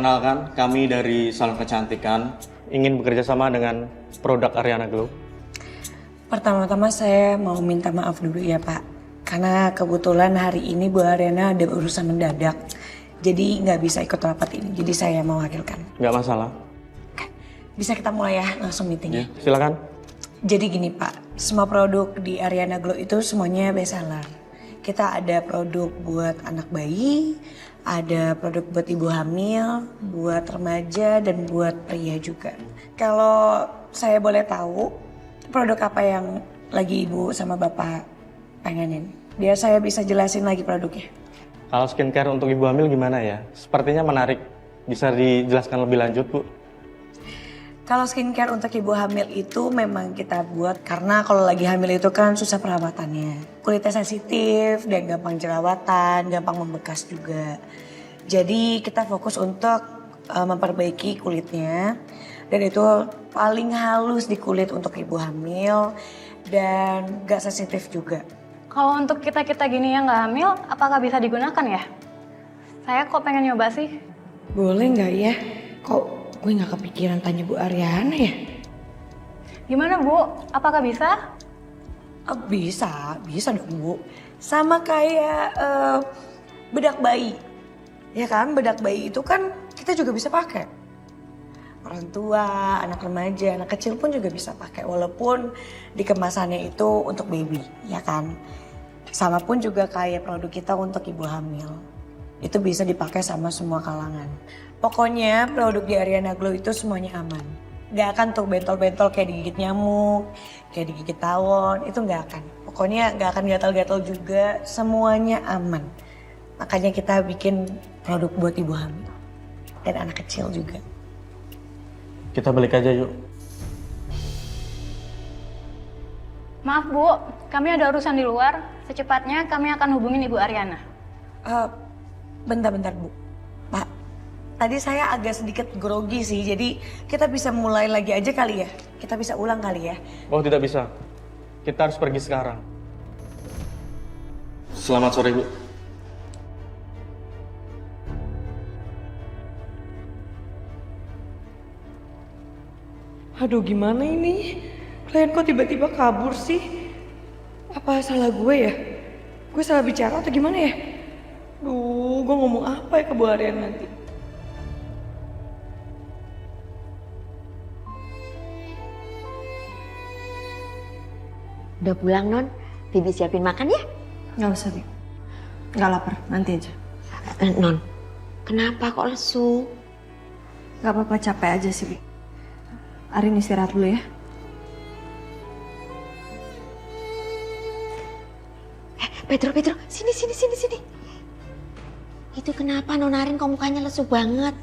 Perkenalkan, kami dari Salon Kecantikan ingin bekerja sama dengan produk Ariana Glow. Pertama-tama saya mau minta maaf dulu ya Pak. Karena kebetulan hari ini Bu Ariana ada urusan mendadak. Jadi nggak bisa ikut rapat ini, jadi saya mewakilkan. Nggak masalah. Oke, bisa kita mulai ya langsung meetingnya. Silakan. Jadi gini Pak, semua produk di Ariana Glow itu semuanya best seller. Kita ada produk buat anak bayi, ada produk buat ibu hamil, buat remaja, dan buat pria juga. Kalau saya boleh tahu, produk apa yang lagi ibu sama bapak pengenin? Biar saya bisa jelasin lagi produknya. Kalau skincare untuk ibu hamil gimana ya? Sepertinya menarik. Bisa dijelaskan lebih lanjut, Bu? Kalau skincare untuk ibu hamil itu memang kita buat karena kalau lagi hamil itu kan susah perawatannya. Kulitnya sensitif dan gampang jerawatan, gampang membekas juga. Jadi kita fokus untuk memperbaiki kulitnya. Dan itu paling halus di kulit untuk ibu hamil dan gak sensitif juga. Kalau untuk kita-kita gini yang nggak hamil, apakah bisa digunakan ya? Saya kok pengen nyoba sih. Boleh nggak ya? Kok gue nggak kepikiran tanya Bu Ariana ya? Gimana Bu? Apakah bisa? Oh, bisa dong Bu. Sama kayak bedak bayi. Ya kan, bedak bayi itu kan kita juga bisa pakai. Orang tua, anak remaja, anak kecil pun juga bisa pakai. Walaupun di kemasannya itu untuk baby, ya kan. Sama pun juga kayak produk kita untuk ibu hamil. Itu bisa dipakai sama semua kalangan. Pokoknya produk di Ariana Glow itu semuanya aman. Gak akan tuh bentol-bentol kayak digigit nyamuk, kayak digigit tawon, itu gak akan. Pokoknya gak akan gatal-gatal juga, semuanya aman. Makanya kita bikin produk buat ibu hamil. Dan anak kecil juga. Kita balik aja yuk. Maaf Bu, kami ada urusan di luar. Secepatnya kami akan hubungin Ibu Ariana. Bentar Bu. Pak, tadi saya agak sedikit grogi sih, jadi kita bisa mulai lagi aja kali ya? Kita bisa ulang kali ya? Oh, tidak bisa. Kita harus pergi sekarang. Selamat sore, Bu. Aduh gimana ini? Klien kok tiba-tiba kabur sih? Apa salah gue ya? Gue salah bicara atau gimana ya? Duh, gue ngomong apa ya ke Bu Ariana nanti? Udah pulang, Non? Bibi siapin makan ya? Gak usah, Bi. Gak lapar, nanti aja. Non, kenapa kok lesu? Gak apa-apa, capek aja sih, Bi. Arin istirahat dulu ya. Pedro, sini. Itu kenapa Non Arin kok mukanya lesu banget?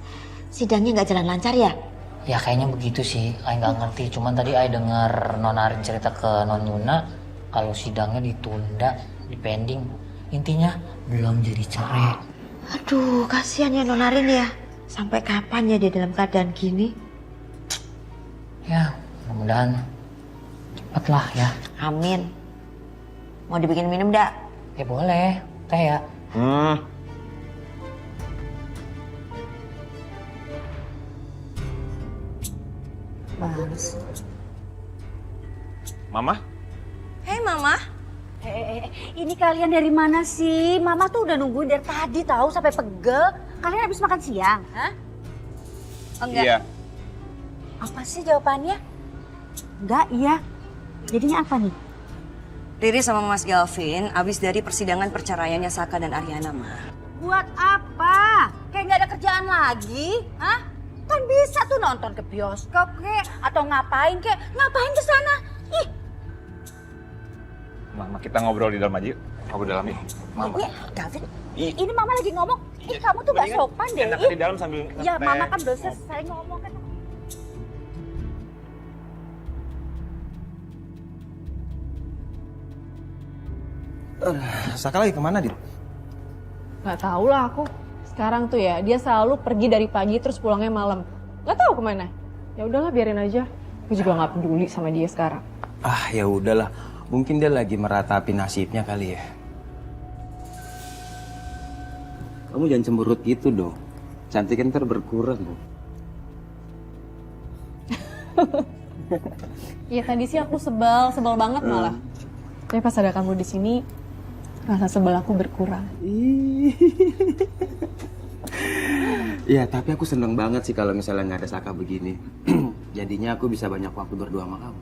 Sidangnya nggak jalan lancar ya? Ya kayaknya begitu sih, Ay nggak ngerti. Cuman tadi Ay denger Non Arin cerita ke Non Yuna kalau sidangnya ditunda, dipending. Intinya belum jadi cerai. Aduh, kasihan ya Non Arin ya. Sampai kapan ya dia dalam keadaan gini? Ya, mudah-mudahan cepet lah ya. Amin. Mau dibikin minum dak? Ya boleh, teh ya. Bagus. Mama? Hei Mama. Ini kalian dari mana sih? Mama tuh udah nungguin dari tadi tahu sampai pegel. Kalian habis makan siang, hah? Oh, enggak. Iya. Apa sih jawabannya? Enggak, iya. Jadinya apa nih? Riri sama Mas Galvin abis dari persidangan perceraiannya Saka dan Ariana, Ma. Buat apa? Kayak nggak ada kerjaan lagi, hah? Kan bisa tuh nonton ke bioskop kek, atau ngapain kek? Ngapain ke sana? Ih, Mama, kita ngobrol di dalam aja yuk. Ngobrol di dalam yuk. Mama. ini Gavin, ini Mama lagi ngomong. Kamu tuh gak sopan deh. Enak di dalam sambil Ya, ngeteh. Mama kan belum selesai ngomong kan. Saka lagi kemana, Dit? Gak tau lah aku. Sekarang tuh ya, dia selalu pergi dari pagi terus pulangnya malam. Gak tahu kemana. Ya udahlah, biarin aja. Aku juga gak peduli sama dia sekarang. Ah, ya udahlah. Mungkin dia lagi meratapi nasibnya kali ya. Kamu jangan cemberut gitu dong. Cantik kan ntar berkurang Bu. Iya tadi sih aku sebel banget malah. Tapi pas ada kamu di sini, rasa sebel aku berkurang. Iya, tapi aku seneng banget sih kalau misalnya nggak ada Saka begini. Jadinya aku bisa banyak waktu berdua sama kamu.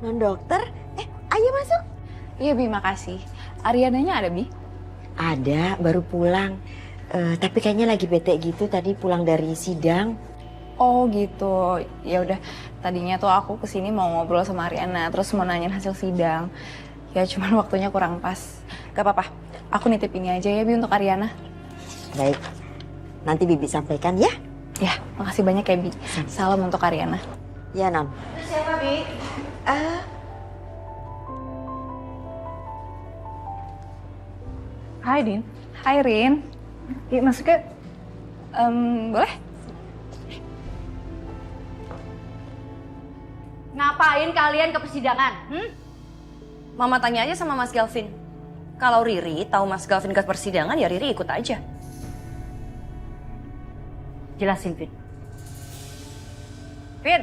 Non dokter, ayo masuk. Iya Bi, makasih. Ariananya ada Bi? Ada, baru pulang. Tapi kayaknya lagi bete gitu tadi pulang dari sidang. Oh gitu. Ya udah. Tadinya tuh aku kesini mau ngobrol sama Ariana, terus mau nanyain hasil sidang. Ya cuman waktunya kurang pas. Gak apa-apa. Aku nitip ini aja ya Bi untuk Ariana. Baik, nanti Bibi sampaikan ya. Ya, makasih banyak ya Bi. Salam untuk Ariana. Ya Non. Siapa, Bi? Hai Din. Hai Rin. Yuk masuk ke. Boleh? Ngapain kalian ke persidangan? Mama tanya aja sama Mas Galvin. Kalau Riri tahu Mas Galvin ke persidangan, ya Riri ikut aja. Jelasin, Vin. Vin!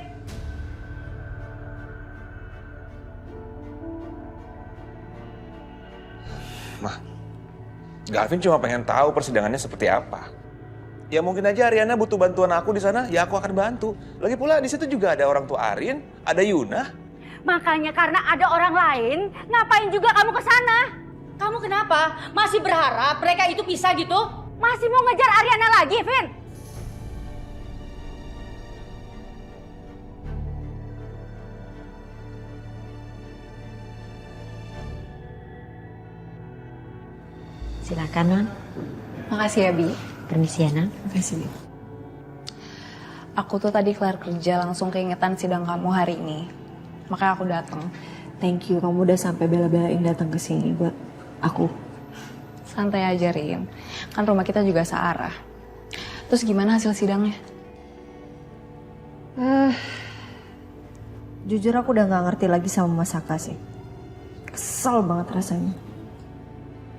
Mah, Galvin cuma pengen tahu persidangannya seperti apa. Ya mungkin aja Ariana butuh bantuan aku di sana, ya aku akan bantu. Lagi pula di situ juga ada orang tua Arin, ada Yuna. Makanya karena ada orang lain, ngapain juga kamu ke sana? Kamu kenapa? Masih berharap mereka itu bisa gitu? Masih mau ngejar Ariana lagi, Vin? Silakan Non. Makasih ya Bi. Permisi ya Non. Makasih Bi. Aku tuh tadi kelar kerja langsung keingetan sidang kamu hari ini. Makanya aku datang. Thank you, kamu udah sampai bela-belain datang ke sini buat aku. Santai aja Rin. Kan rumah kita juga searah. Terus gimana hasil sidangnya? Jujur aku udah gak ngerti lagi sama Mas Saka sih. Kesel banget rasanya.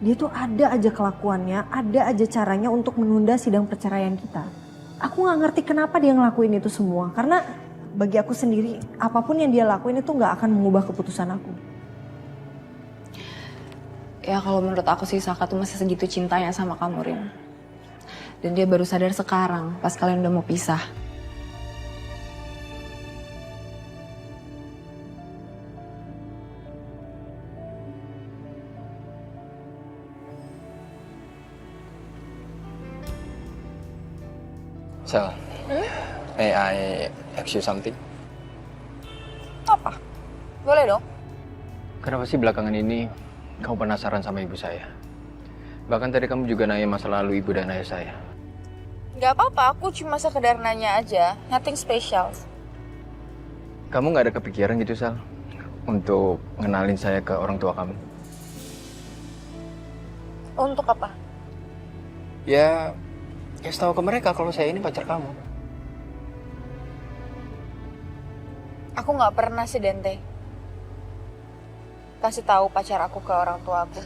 Dia tuh ada aja kelakuannya, ada aja caranya untuk menunda sidang perceraian kita. Aku gak ngerti kenapa dia ngelakuin itu semua. Karena bagi aku sendiri, apapun yang dia lakuin itu gak akan mengubah keputusan aku. Ya kalau menurut aku sih Saka tuh masih segitu cintanya sama kamu Rin. Dan dia baru sadar sekarang pas kalian udah mau pisah. Sel, may I ask you something? Apa? Boleh dong. Kenapa sih belakangan ini kamu penasaran sama ibu saya? Bahkan tadi kamu juga nanya masa lalu ibu dan ayah saya. Gak apa-apa, aku cuma sekedar nanya aja. Nothing special. Kamu gak ada kepikiran gitu, Sal? Untuk ngenalin saya ke orang tua kamu? Untuk apa? Ya, kasih tahu ke mereka kalau saya ini pacar kamu. Aku gak pernah sih Dente kasih tahu pacar aku ke orang tua aku.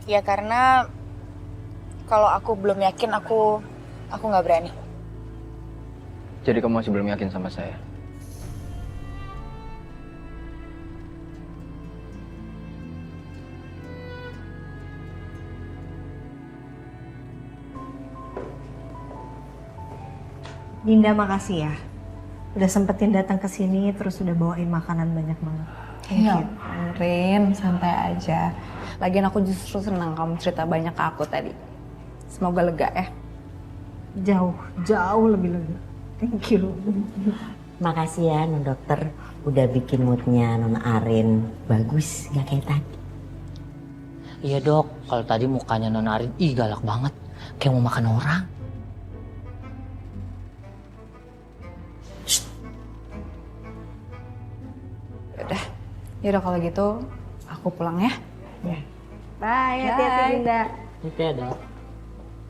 Ya karena kalau aku belum yakin aku gak berani. Jadi kamu masih belum yakin sama saya? Dinda makasih ya. Udah sempetin datang ke sini terus udah bawain makanan banyak banget. Iya, Rin, santai aja. Lagian aku justru senang kamu cerita banyak ke aku tadi. Semoga lega ya. Jauh lebih lega. Thank you. Makasih ya Non Dokter udah bikin moodnya Non Arin bagus, gak kayak tadi. Iya Dok, kalau tadi mukanya Non Arin, ih galak banget. Kayak mau makan orang. Yaudah kalau gitu aku pulang ya. Bye, hati-hati Dinda. Itu ya Dok.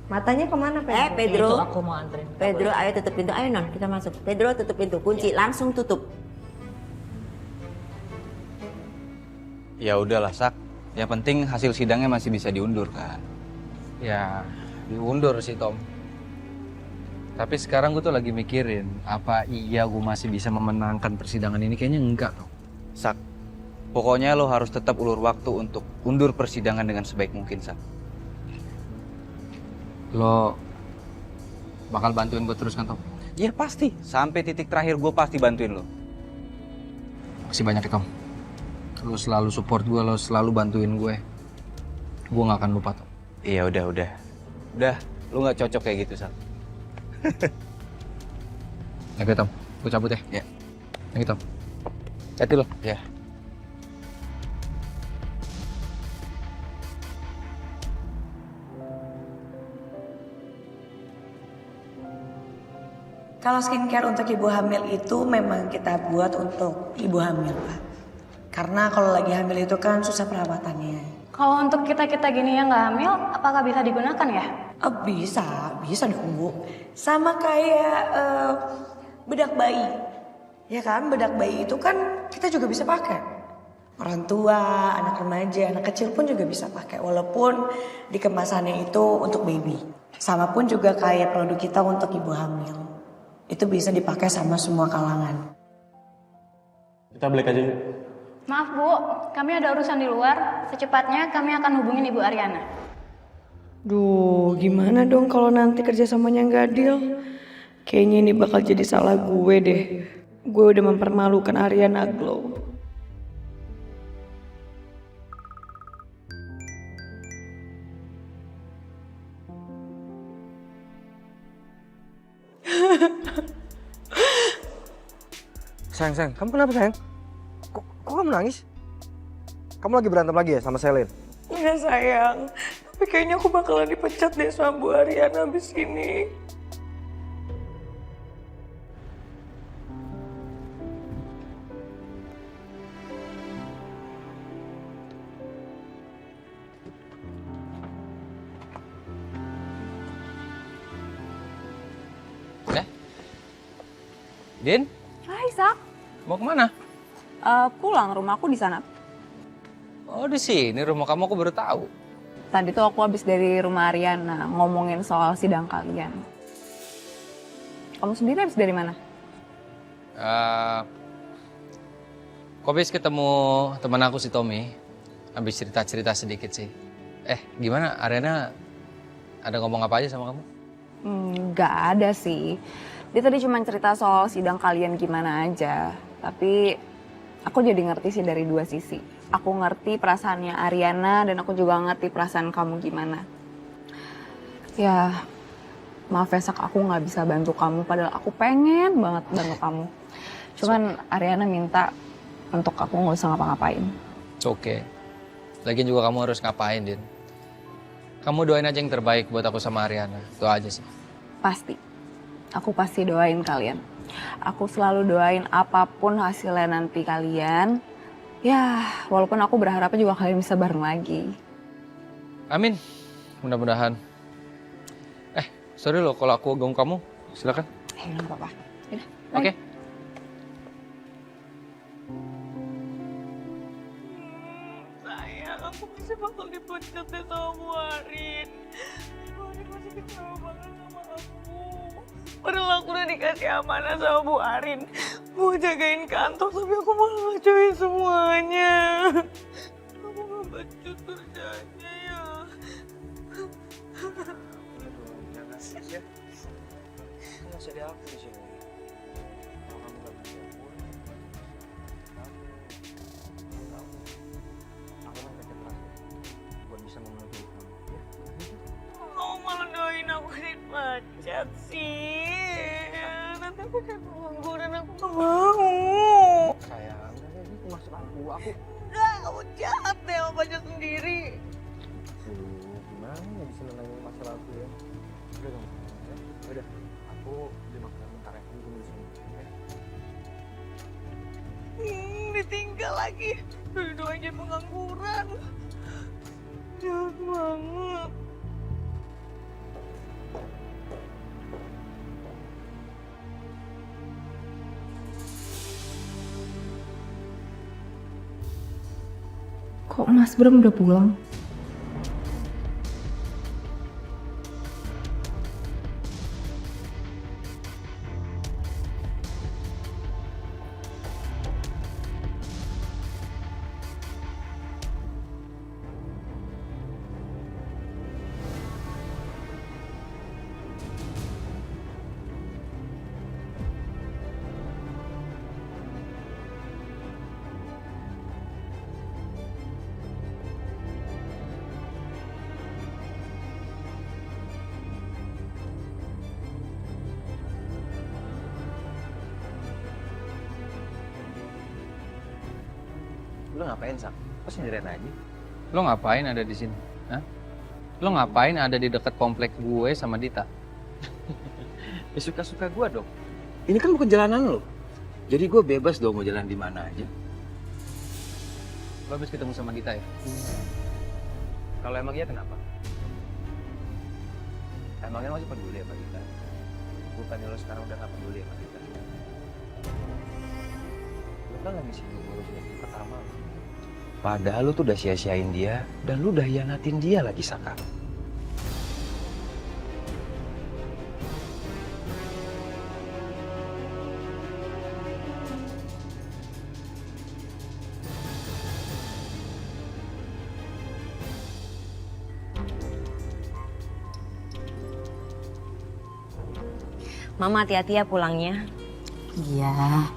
Matanya kemana, Pedro? Pedro. Itu aku mau anterin. Pedro, ayo tutup pintu. Ayo Non, kita masuk. Pedro, tutup pintu. Kunci, langsung tutup. Ya udahlah, Sak. Yang penting hasil sidangnya masih bisa diundur kan. Ya, diundur sih Tom. Tapi sekarang gue tuh lagi mikirin, apa iya gue masih bisa memenangkan persidangan ini? Kayaknya enggak Tom. Sak, pokoknya lo harus tetap ulur waktu untuk undur persidangan dengan sebaik mungkin, Sak. Lo bakal bantuin gue terus kan Tom? Iya pasti, sampai titik terakhir gue pasti bantuin lo. Makasih banyak ya Tom. Lo selalu support gue, lo selalu bantuin gue. Gue gak akan lupa Tom. Iya udah. Udah, lo gak cocok kayak gitu, Sak. Oke Tom, gue cabut ya. Ya. Oke Tom. Hati lo. Ya. Kalau skincare untuk ibu hamil itu memang kita buat untuk ibu hamil, Pak. Karena kalau lagi hamil itu kan susah perawatannya. Kalau untuk kita-kita gini yang nggak hamil, apakah bisa digunakan ya? Bisa dong, Bu. Sama kayak bedak bayi. Ya kan, bedak bayi itu kan kita juga bisa pakai. Orang tua, anak remaja, anak kecil pun juga bisa pakai. Walaupun di kemasannya itu untuk baby. Sama pun juga kayak produk kita untuk ibu hamil. Itu bisa dipakai sama semua kalangan. Kita balik aja yuk. Maaf Bu, kami ada urusan di luar. Secepatnya kami akan hubungin Ibu Ariana. Duh, gimana dong kalau nanti kerjasamanya nggak deal? Kayaknya ini bakal jadi salah gue deh. Gue udah mempermalukan Ariana Glow. Sayang, kamu kenapa sayang? Kok kamu nangis? Kamu lagi berantem lagi ya sama Selin? Enggak sayang, tapi kayaknya aku bakalan dipecat deh sama Bu Ariana abis ini. Din, Hai Sak, mau kemana? pulang rumahku di sana. Oh di sini rumah kamu, aku baru tahu. Tadi tuh aku habis dari rumah Ariana ngomongin soal sidang kalian. Kamu sendiri habis dari mana? Aku habis ketemu teman aku si Tommy. Habis cerita-cerita sedikit sih. Gimana Ariana? Ada ngomong apa aja sama kamu? Nggak ada sih. Dia tadi cuma cerita soal sidang kalian gimana aja. Tapi aku jadi ngerti sih dari dua sisi. Aku ngerti perasaannya Ariana dan aku juga ngerti perasaan kamu gimana. Ya, maaf ya Sak, aku nggak bisa bantu kamu padahal aku pengen banget bantu kamu. Cuman Ariana minta untuk aku nggak usah ngapa-ngapain. Oke. Lagian juga kamu harus ngapain, Din. Kamu doain aja yang terbaik buat aku sama Ariana. Itu aja sih. Pasti. Aku pasti doain kalian. Aku selalu doain apapun hasilnya nanti kalian. Ya, walaupun aku berharapnya juga kalian bisa bareng lagi. Amin. Mudah-mudahan. Sorry loh kalau aku ganggu kamu. Silakan. Nggak apa-apa. Oke. Sayang, aku pasti bakal dipecat deh sama Bu Arin. Bu Arin masih kecewa banget sama aku. Padahal aku udah dikasih amanah sama Bu Arin. Mau jagain kantor, tapi aku malah ngacuin semuanya. Aku gak becus kerjanya ya. Jangan nangis ya. Kan masih ada aku di sini. Kalau kamu gak bisa pun, aku kan kerja keras buat bisa memenuhi kamu. Ya. Kamu malah doain aku dipecat sih. Nanti aku kayak pengangguran, aku gak mau. Sayang, ini maksud aku. Enggak, kamu jahat deh sama pacar sendiri. Gimana ya bisa nenangin masalah aku ya? Udah dong, ya. Udah, aku beli makanan bentar ya. Kamu tunggu di sini. Ya. Ditinggal lagi. Dua aja pengangguran. Jahat banget. Kok Mas Bram udah pulang? Lu ngapain, Sak? Kok sendirian aja? Lo ngapain ada di sini? Hah? Lo ngapain ada di dekat komplek gue sama Dita? Ya suka-suka gue dong. Ini kan bukan jalanan lo. Jadi gue bebas dong mau jalan di mana aja. Lo habis ketemu sama Dita ya? Kalau emang iya kenapa? Emangnya lo masih peduli sama Dita? Bukannya lo sekarang udah gak peduli sama Dita? Lo kan lagi sibuk ngurus yang pertama. Padahal lu tuh udah sia-siain dia dan lu udah hianatin dia lagi, Saka. Mama hati-hati ya pulangnya. Iya,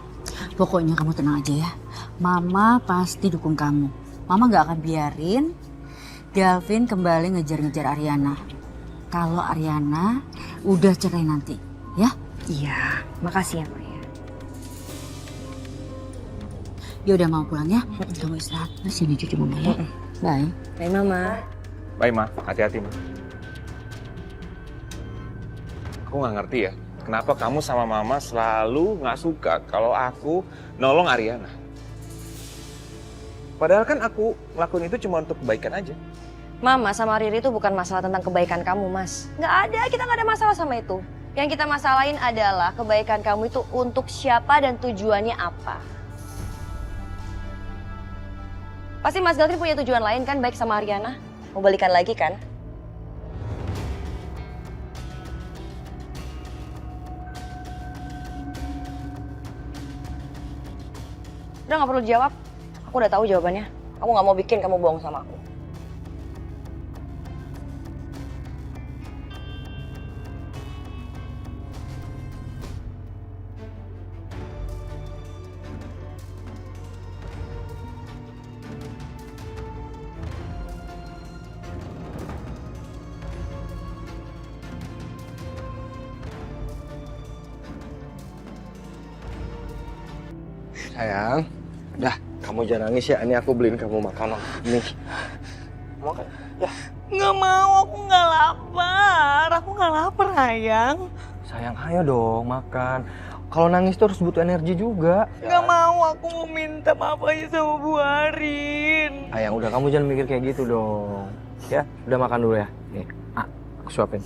pokoknya kamu tenang aja ya. Mama pasti dukung kamu. Mama gak akan biarin Galvin kembali ngejar-ngejar Ariana. Kalau Ariana udah cerai nanti, ya? Iya, makasih ya Maya. Ya udah mau pulang ya. Kamu istirahat. Sini cucu mama ya. Bye. Bye Mama. Bye, Ma. Hati-hati, Ma. Aku nggak ngerti ya, kenapa kamu sama Mama selalu nggak suka kalau aku nolong Ariana. Padahal kan aku ngelakuin itu cuma untuk kebaikan aja. Mama sama Riri itu bukan masalah tentang kebaikan kamu, Mas. Nggak ada, kita nggak ada masalah sama itu. Yang kita masalahin adalah kebaikan kamu itu untuk siapa dan tujuannya apa. Pasti Mas Galvin punya tujuan lain kan baik sama Ariana? Mau balikan lagi kan? Udah nggak perlu dijawab. Aku udah tahu jawabannya. Aku nggak mau bikin kamu bohong sama aku. Sayang, dah kamu jangan nangis ya. Ini aku beliin kamu makanan. Nih. Mau kan? Ya. Nggak mau, aku nggak lapar. Aku nggak lapar, Ayang. Sayang, ayo dong makan. Kalau nangis tuh harus butuh energi juga. Nggak mau, aku mau minta maaf aja sama Bu Arin. Sayang, udah kamu jangan mikir kayak gitu dong. Ya, udah makan dulu ya. Nih, aku suapin.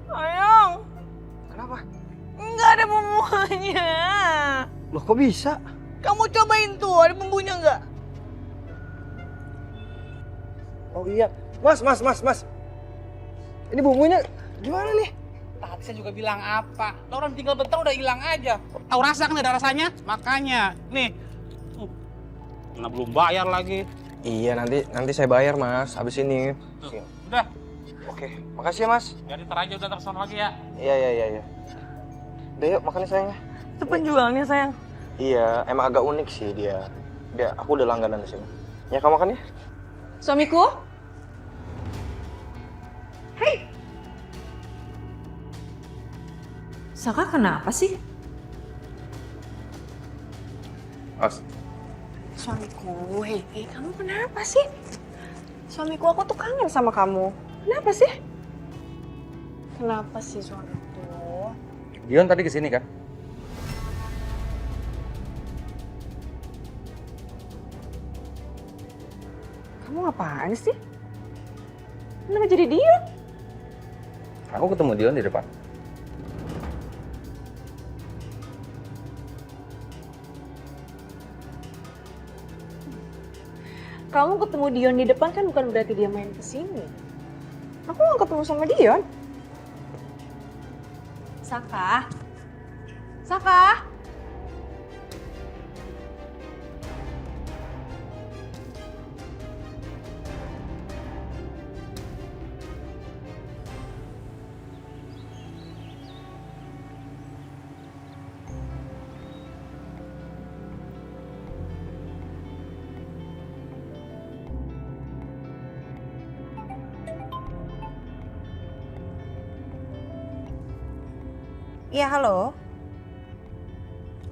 Ayang. Kenapa? Nggak ada bumbunya. Loh, kok bisa? Kamu cobain tuh, ada bumbunya nggak? Oh iya, Mas. Ini bumbunya gimana nih? Tadi saya juga bilang apa? Lo orang tinggal bentar udah hilang aja. Tahu rasa kan ada rasanya? Makanya, nih. Mana belum bayar lagi. Iya, nanti saya bayar, Mas. Habis ini. Udah. Oke, makasih ya, Mas. Jadi ntar aja udah terusan lagi ya. Iya. Udah yuk, makan sayang. Itu penjualnya, sayang. Iya, emang agak unik sih dia. Aku udah langganan di sini. Ya, kamu makan ya? Suamiku? Hei! Saka kenapa sih? Os. Suamiku, hei, kamu kenapa sih? Suamiku, aku tuh kangen sama kamu. Kenapa sih? Kenapa sih suamiku? Dion tadi kesini kan? Kamu apaan sih? Kenapa jadi dia? Aku ketemu Dion di depan. Kamu ketemu Dion di depan kan bukan berarti dia main kesini. Aku nggak ketemu sama Dion. Saka. Saka. Iya, halo.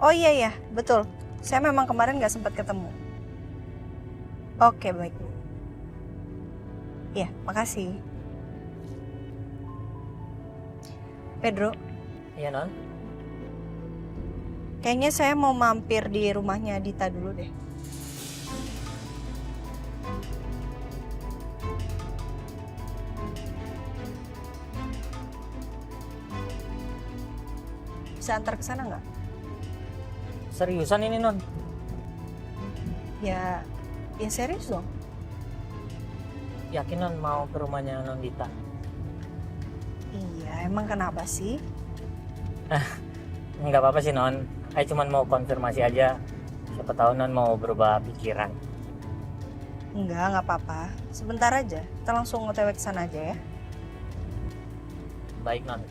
Oh iya, betul. Saya memang kemarin nggak sempat ketemu. Oke, baik. Iya, makasih. Pedro, Iya, Non. kayaknya saya mau mampir di rumahnya Dita dulu deh. Bisa antar ke sana nggak? Seriusan ini, Non? Ya serius dong. Yakin, Non, mau ke rumahnya Non Dita? Iya, emang kenapa sih? Nggak apa-apa sih, Non. Saya cuma mau konfirmasi aja. Siapa tahu Non mau berubah pikiran. Nggak apa-apa. Sebentar aja. Kita langsung OTW ke sana aja ya. Baik, Non.